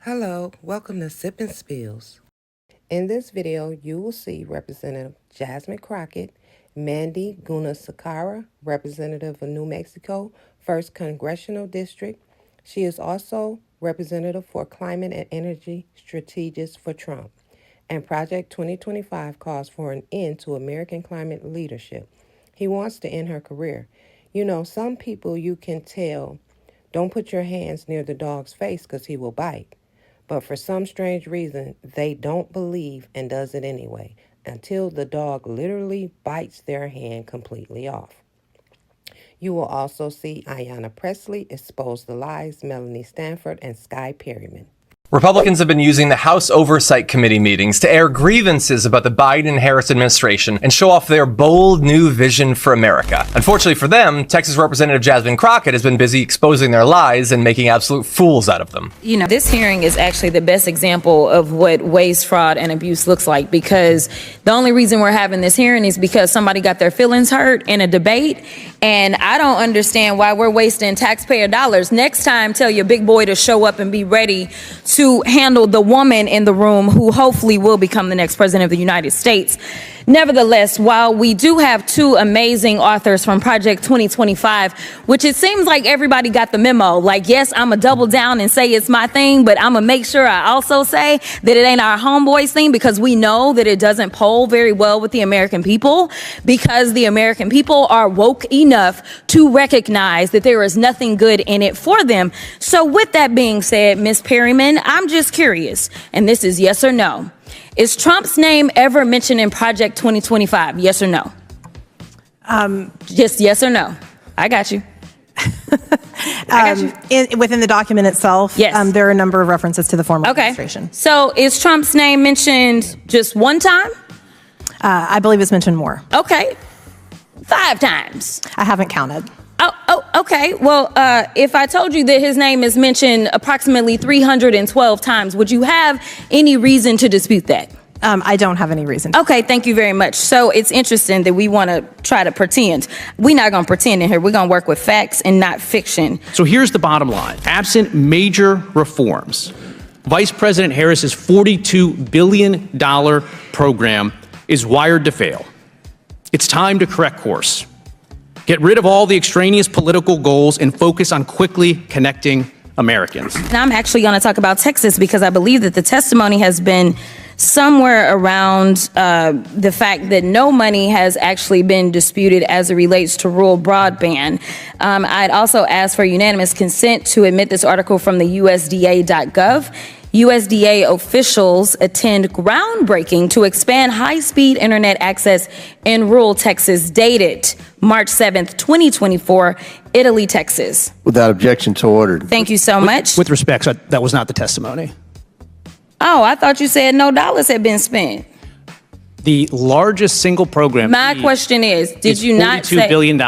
Hello, welcome to Sip and Spills. In this video, you will see Representative Jasmine Crockett, Mandy Gunasekara, Representative of New Mexico, 1st Congressional District. She is also Representative for Climate and Energy Strategist for Trump. And Project 2025 calls for an end to American climate leadership. He wants to end her career. You know, some people you can tell, don't put your hands near the dog's face because he will bite. But for some strange reason, they don't believe and does it anyway, until the dog literally bites their hand completely off. You will also see Ayanna Pressley expose the lies, Melanie Stanford, and Sky Perryman. Republicans have been using the House Oversight Committee meetings to air grievances about the Biden-Harris administration and show off their bold new vision for America. Unfortunately for them, Texas Representative Jasmine Crockett has been busy exposing their lies and making absolute fools out of them. You know, this hearing is actually the best example of what waste, fraud, and abuse looks like, because the only reason we're having this hearing is because somebody got their feelings hurt in a debate, and I don't understand why we're wasting taxpayer dollars. Next time, tell your big boy to show up and be ready to handle the woman in the room who hopefully will become the next president of the United States. Nevertheless, while we do have two amazing authors from Project 2025, which it seems like everybody got the memo, like, yes, I'm going to double down and say it's my thing, but I'm going to make sure I also say that it ain't our homeboys thing, because we know that it doesn't poll very well with the American people, because the American people are woke enough to recognize that there is nothing good in it for them. So with that being said, Ms. Perryman, I'm just curious, and this is yes or no. Is Trump's name ever mentioned in Project 2025? Yes or no? Just yes or no. I got you. Within the document itself, yes. There are a number of references to the former administration. So is Trump's name mentioned just one time? I believe it's mentioned more. Okay. 5 times. I haven't counted. Oh, okay. Well, if I told you that his name is mentioned approximately 312 times, would you have any reason to dispute that? I don't have any reason. Okay, thank you very much. So it's interesting that we want to try to pretend. We're not going to pretend in here. We're going to work with facts and not fiction. So here's the bottom line. Absent major reforms, Vice President Harris's $42 billion program is wired to fail. It's time to correct course. Get rid of all the extraneous political goals and focus on quickly connecting Americans. Now I'm actually going to talk about Texas, because I believe that the testimony has been somewhere around the fact that no money has actually been disputed as it relates to rural broadband. I'd also ask for unanimous consent to admit this article from the USDA.gov. USDA officials attend groundbreaking to expand high-speed internet access in rural Texas, dated March 7th, 2024, Italy, Texas. Without objection, so ordered. Thank you so much. With respect, that was not the testimony. Oh, I thought you said no dollars had been spent. The largest single program. My question is, did you not say $42 billion.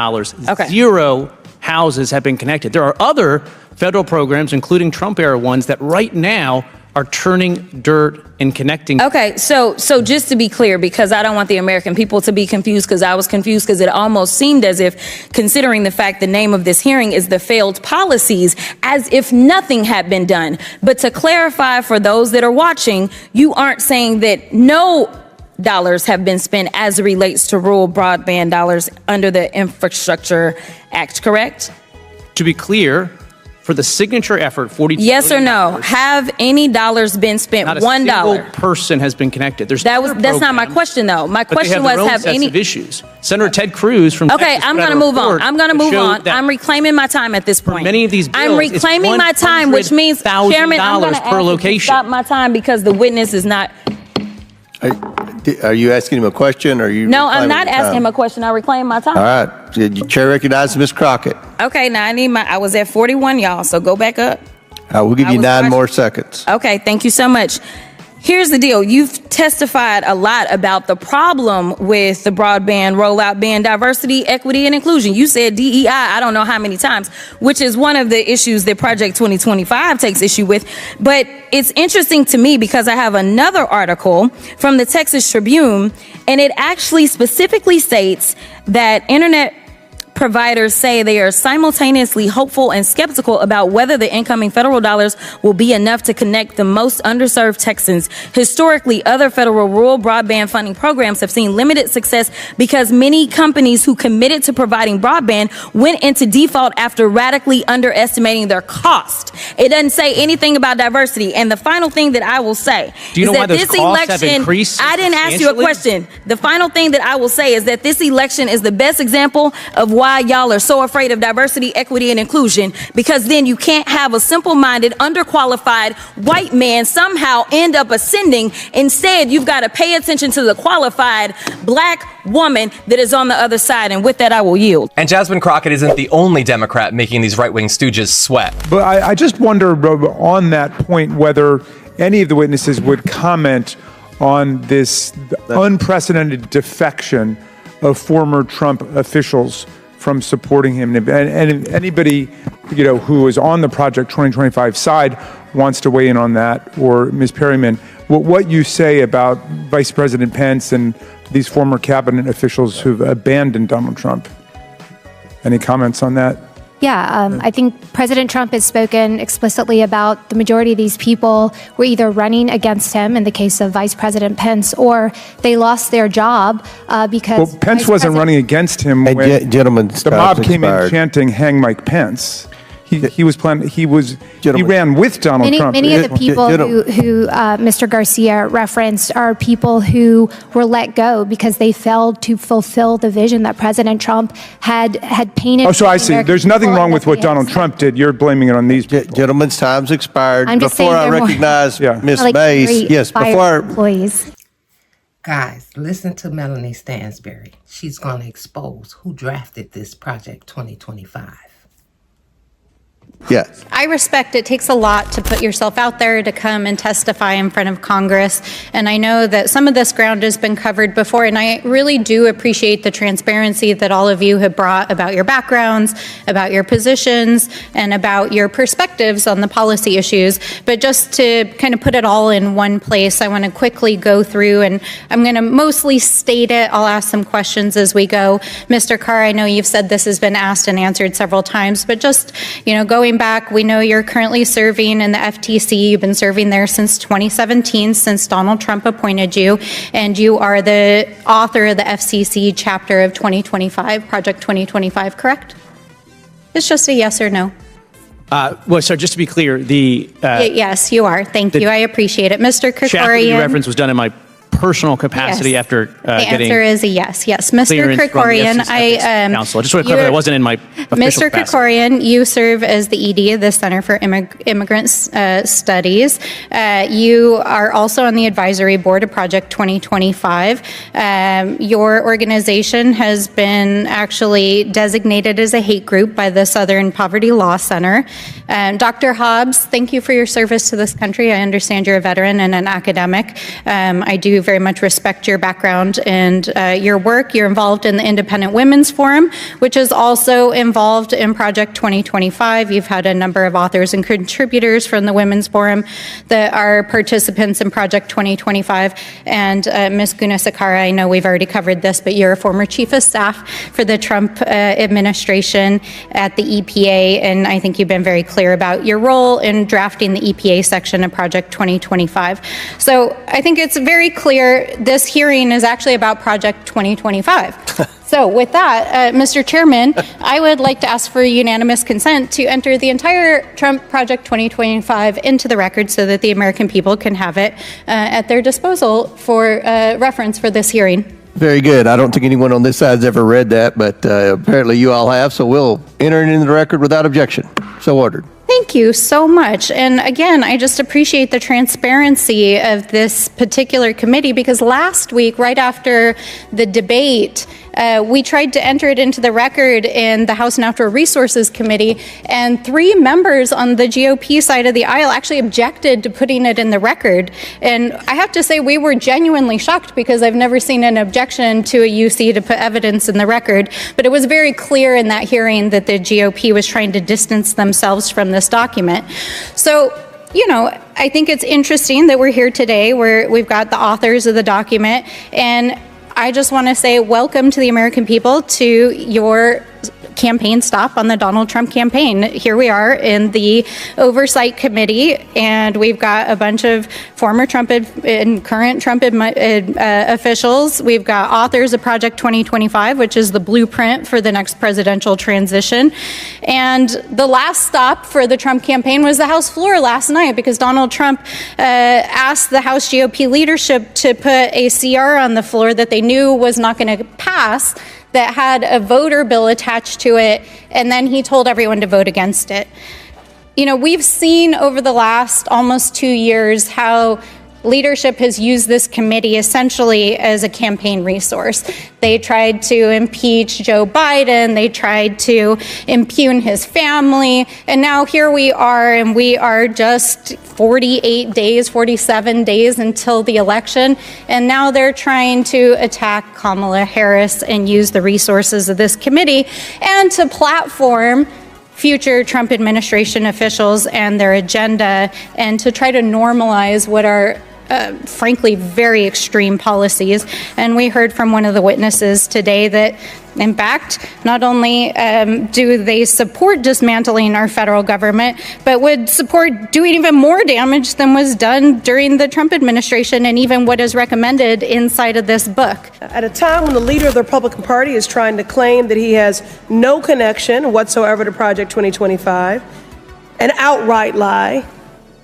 Okay. 0 houses have been connected. There are other federal programs, including Trump-era ones, that right now are turning dirt and connecting. Okay, so just to be clear, because I don't want the American people to be confused, because I was confused, because it almost seemed as if, considering the fact the name of this hearing is the failed policies, as if nothing had been done. But to clarify for those that are watching, you aren't saying that no dollars have been spent as it relates to rural broadband dollars under the Infrastructure Act, correct? To be clear, for the signature effort, $42 yes or no? billion, have any dollars been spent? not a $1. single person has been connected. That's not my question, though. My question was, have any issues? Senator Ted Cruz from Okay, Texas I'm going to move on. I'm reclaiming my time at this point. Many of these bills, I'm reclaiming my time, which means, Chairman, I'm going to ask you to stop my time, because the witness is not. Are you asking him a question, or are you? No, I'm not asking him a question. I reclaim my time. All right. The chair recognizes Ms. Crockett. Okay, now I was at 41, y'all, so go back up. We'll give you 9 more seconds. Okay, thank you so much. Here's the deal. You've testified a lot about the problem with the broadband rollout being diversity, equity, and inclusion. You said DEI, I don't know how many times, which is one of the issues that Project 2025 takes issue with. But it's interesting to me, because I have another article from the Texas Tribune, and it actually specifically states that internet providers say they are simultaneously hopeful and skeptical about whether the incoming federal dollars will be enough to connect the most underserved Texans. Historically, other federal rural broadband funding programs have seen limited success because many companies who committed to providing broadband went into default after radically underestimating their cost. It doesn't say anything about diversity. And the final thing that I will say Do you know is why that those this costs have election, increased I didn't ask you a question. The final thing that I will say is that this election is the best example of why y'all are so afraid of diversity, equity, and inclusion, because then you can't have a simple-minded, underqualified white man somehow end up ascending. Instead, you've got to pay attention to the qualified black woman that is on the other side. And with that, I will yield. And Jasmine Crockett isn't the only Democrat making these right-wing stooges sweat. But I just wonder on that point whether any of the witnesses would comment on this unprecedented defection of former Trump officials from supporting him. And anybody, who is on the Project 2025 side wants to weigh in on that, or Ms. Perryman, what you say about Vice President Pence and these former cabinet officials who've abandoned Donald Trump. Any comments on that? Yeah, I think President Trump has spoken explicitly about the majority of these people were either running against him in the case of Vice President Pence, or they lost their job because... Well, Pence wasn't running against him when the mob came in chanting, "Hang Mike Pence." He ran with Donald Trump. Many of the people who Mr. Garcia referenced are people who were let go because they failed to fulfill the vision that President Trump had painted. Oh, so I see. There's nothing wrong with what Donald Trump did. You're blaming it on these people. Gentlemen's time's expired. I'm just Before I saying recognize Ms. Mays, yes, employees. Guys, listen to Melanie Stansberry. She's going to expose who drafted this Project 2025. yes. I respect it takes a lot to put yourself out there to come and testify in front of Congress. And I know that some of this ground has been covered before, and I really do appreciate the transparency that all of you have brought about your backgrounds, about your positions, and about your perspectives on the policy issues. But just to kind of put it all in one place, I want to quickly go through, and I'm going to mostly state it. I'll ask some questions as we go. Mr. Carr, I know you've said this has been asked and answered several times, but just, going back, we know you're currently serving in the FTC. You've been serving there since 2017, since Donald Trump appointed you, and you are the author of the FCC chapter of 2025, Project 2025, correct? It's just a yes or no. Well, so just to be clear, yes, you are. Thank you. I appreciate it. Mr. chapter you Krikorian. reference was done in my personal capacity Yes. after The getting answer is a yes. Yes, Mr. clearance from the Krikorian, FCC Council. I just want to clarify that wasn't in my official Mr. capacity. Krikorian, you serve as the ED of the Center for Immigrant Studies. You are also on the advisory board of Project 2025. Your organization has been actually designated as a hate group by the Southern Poverty Law Center. Dr. Hobbs, thank you for your service to this country. I understand you're a veteran and an academic. I do very much respect your background and your work. You're involved in the Independent Women's Forum, which is also involved in Project 2025. You've had a number of authors and contributors from the Women's Forum that are participants in Project 2025. And Ms. Gunasekara, I know we've already covered this, but you're a former chief of staff for the Trump administration at the EPA, and I think you've been very clear about your role in drafting the EPA section of Project 2025. So I think it's very clear this hearing is actually about Project 2025. So with that, Mr. Chairman, I would like to ask for unanimous consent to enter the entire Trump Project 2025 into the record so that the American people can have it at their disposal for reference for this hearing. Very good. I don't think anyone on this side's ever read that, but apparently you all have, so we'll enter it into the record without objection. So ordered. Thank you so much. And again, I just appreciate the transparency of this particular committee, because last week, right after the debate, we tried to enter it into the record in the House Natural Resources Committee, and 3 members on the GOP side of the aisle actually objected to putting it in the record. And I have to say, we were genuinely shocked, because I've never seen an objection to a UC to put evidence in the record. But it was very clear in that hearing that the GOP was trying to distance themselves from this document. So, I think it's interesting that we're here today where we've got the authors of the document, and I just want to say welcome to the American people to your campaign stop on the Donald Trump campaign. Here we are in the Oversight Committee, and we've got a bunch of former Trump and current Trump officials. We've got authors of Project 2025, which is the blueprint for the next presidential transition. And the last stop for the Trump campaign was the House floor last night, because Donald Trump asked the House GOP leadership to put a CR on the floor that they knew was not going to pass, that had a voter bill attached to it, and then he told everyone to vote against it. You know, we've seen over the last almost 2 years how leadership has used this committee essentially as a campaign resource. They tried to impeach Joe Biden, they tried to impugn his family, and now here we are, and we are just 48 days, 47 days until the election, and now they're trying to attack Kamala Harris and use the resources of this committee and to platform future Trump administration officials and their agenda, and to try to normalize what are frankly very extreme policies. And we heard from one of the witnesses today that, in fact, not only do they support dismantling our federal government, but would support doing even more damage than was done during the Trump administration, and even what is recommended inside of this book. At a time when the leader of the Republican Party is trying to claim that he has no connection whatsoever to Project 2025, an outright lie,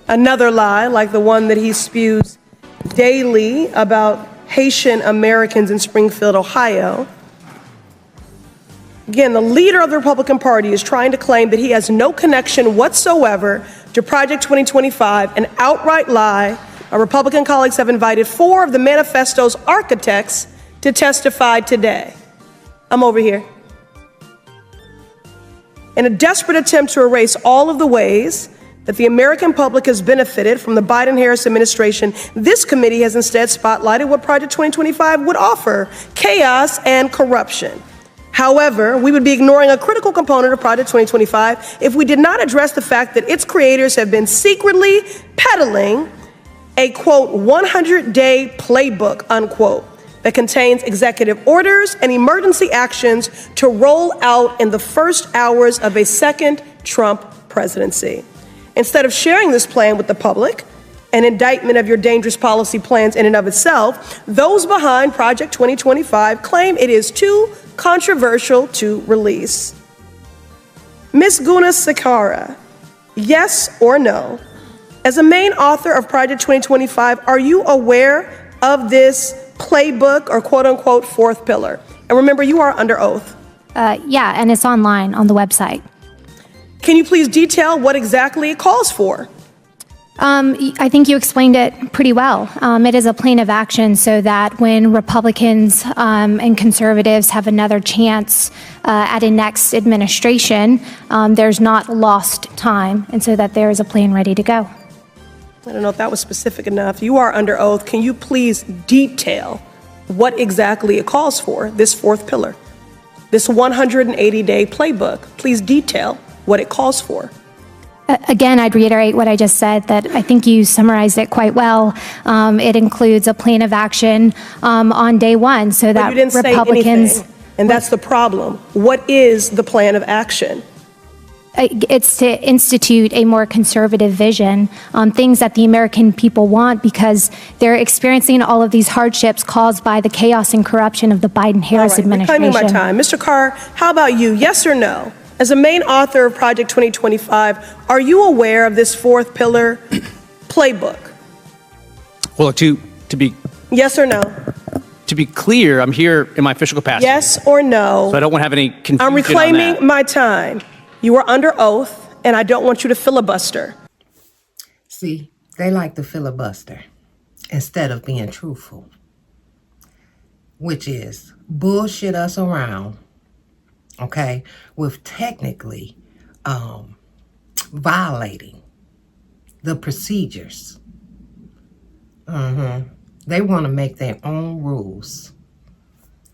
another lie like the one that he spews daily about Haitian Americans in Springfield, Ohio. Again, the leader of the Republican Party is trying to claim that he has no connection whatsoever to Project 2025, an outright lie. Our Republican colleagues have invited 4 of the manifesto's architects to testify today. I'm over here. In a desperate attempt to erase all of the ways that the American public has benefited from the Biden-Harris administration, this committee has instead spotlighted what Project 2025 would offer: chaos and corruption. However, we would be ignoring a critical component of Project 2025 if we did not address the fact that its creators have been secretly peddling a, quote, 100-day playbook, unquote, that contains executive orders and emergency actions to roll out in the first hours of a second Trump presidency. Instead of sharing this plan with the public, an indictment of your dangerous policy plans in and of itself, those behind Project 2025 claim it is too controversial to release. Ms. Guna Sakara, yes or no? As a main author of Project 2025, are you aware of this playbook, or quote unquote fourth pillar? And remember, you are under oath. Yeah, and it's online on the website. Can you please detail what exactly it calls for? I think you explained it pretty well. It is a plan of action so that when Republicans and conservatives have another chance at a next administration, there's not lost time, and so that there is a plan ready to go. I don't know if that was specific enough. You are under oath. Can you please detail what exactly it calls for, this fourth pillar, this 180-day playbook? Please detail what it calls for. Again, I'd reiterate what I just said, that I think you summarized it quite well. It includes a plan of action on day one so that you didn't Republicans... say anything, and that's the problem. What is the plan of action? It's to institute a more conservative vision on things that the American people want, because they're experiencing all of these hardships caused by the chaos and corruption of the Biden-Harris administration. Reclaiming my time. Mr. Carr, how about you? Yes or no? As a main author of Project 2025, are you aware of this fourth pillar playbook? Well, to be yes or no? To be clear, I'm here in my official capacity. Yes or no? So I don't want to have any confusion. I'm reclaiming on that. my time. You are under oath, and I don't want you to filibuster. See, they like to filibuster instead of being truthful, which is bullshit us around, okay, with technically violating the procedures. They want to make their own rules,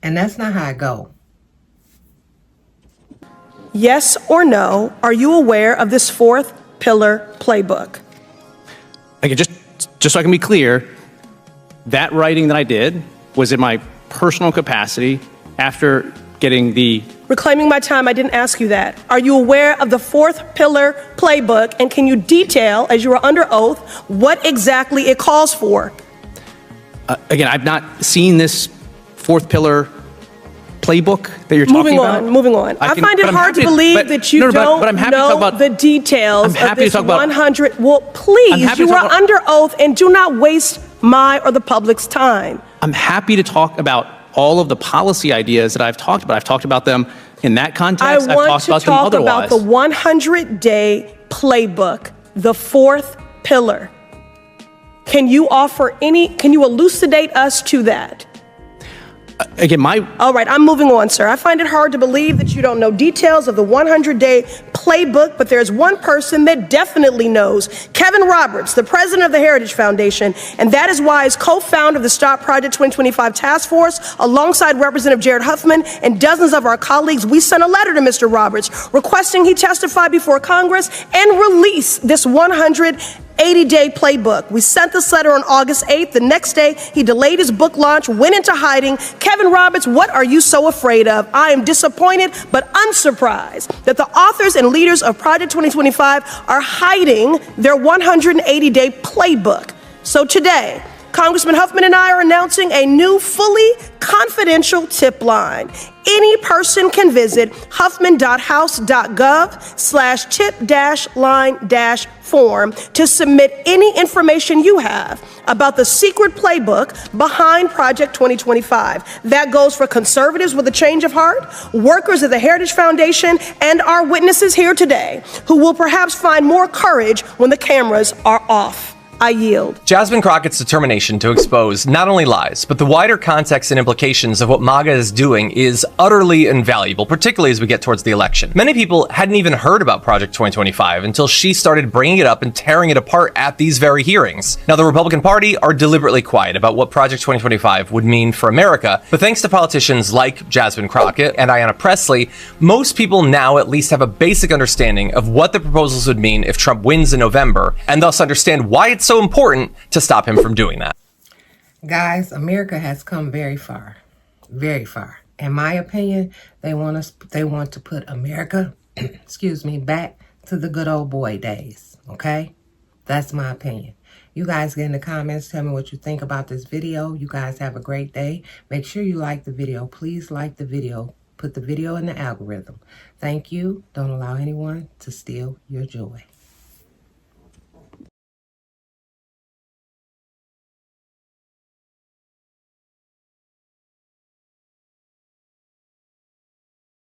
and that's not how it go. Yes or no, are you aware of this fourth pillar playbook? Again, just so I can be clear, that writing that I did was in my personal capacity after getting the Reclaiming my time, I didn't ask you that. Are you aware of the fourth pillar playbook, and can you detail, as you are under oath, what exactly it calls for? again, I've not seen this fourth pillar playbook that you're talking about. Moving on. I find it hard to believe that you don't know the details of this 100. Well, please, you are under oath, and do not waste my or the public's time. I'm happy to talk about all of the policy ideas that I've talked about. I've talked about them in that context. I want to talk about the 100-day playbook, the fourth pillar. Can you elucidate us to that? Again, All right, I'm moving on, sir. I find it hard to believe that you don't know details of the 100-day playbook, but there's one person that definitely knows. Kevin Roberts, the president of the Heritage Foundation, and that is why, as co-founder of the Stop Project 2025 Task Force, alongside Representative Jared Huffman and dozens of our colleagues, we sent a letter to Mr. Roberts requesting he testify before Congress and release this 180-day playbook. We sent this letter on August 8th. The next day, he delayed his book launch, went into hiding. Kevin Roberts, what are you so afraid of? I am disappointed but unsurprised that the authors and leaders of Project 2025 are hiding their 180-day playbook. So today, Congressman Huffman and I are announcing a new, fully confidential tip line. Any person can visit huffman.house.gov/tip-line-form to submit any information you have about the secret playbook behind Project 2025. That goes for conservatives with a change of heart, workers at the Heritage Foundation, and our witnesses here today, who will perhaps find more courage when the cameras are off. I yield. Jasmine Crockett's determination to expose not only lies, but the wider context and implications of what MAGA is doing is utterly invaluable, particularly as we get towards the election. Many people hadn't even heard about Project 2025 until she started bringing it up and tearing it apart at these very hearings. Now, the Republican Party are deliberately quiet about what Project 2025 would mean for America, but thanks to politicians like Jasmine Crockett and Ayanna Pressley, most people now at least have a basic understanding of what the proposals would mean if Trump wins in November, and thus understand why it's so important to stop him from doing that. Guys, America has come very far, very far. In my opinion, they want to put America, back to the good old boy days, okay? That's my opinion. You guys get in the comments, tell me what you think about this video. You guys have a great day. Make sure you like the video. Please like the video. Put the video in the algorithm. Thank you. Don't allow anyone to steal your joy.